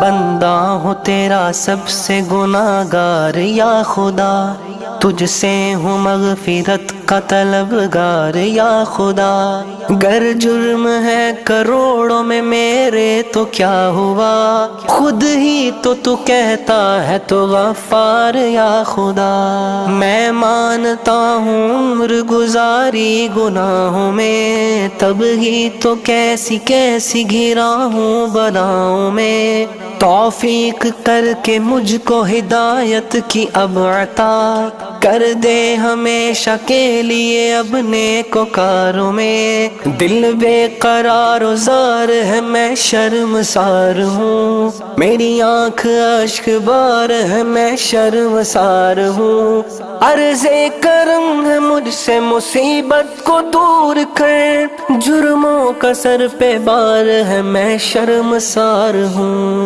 بندہ ہوں تیرا سب سے گناہگار یا خدا، تجھ سے ہوں مغفرت کا طلبگار یا خدا۔ گر جرم ہے کروڑوں میں میرے تو کیا ہوا، خود ہی تو کہتا ہے تو غفار یا خدا۔ میں مانتا ہوں عمر گزاری گناہوں میں، تب ہی تو کیسی کیسی گھرا ہوں بلاؤں میں۔ توفیق کر کے مجھ کو ہدایت کی اب عطا کر دے ہمیشہ کے لیے اب نیکوکاروں میں۔ دل بے قرار و زار ہے میں شرمسار ہوں، میری آنکھ اشک بار ہے میں شرمسار ہوں۔ عرض کرم ہے مجھ سے مصیبت کو دور کر، جرموں کا سر پہ بار ہے میں شرمسار ہوں۔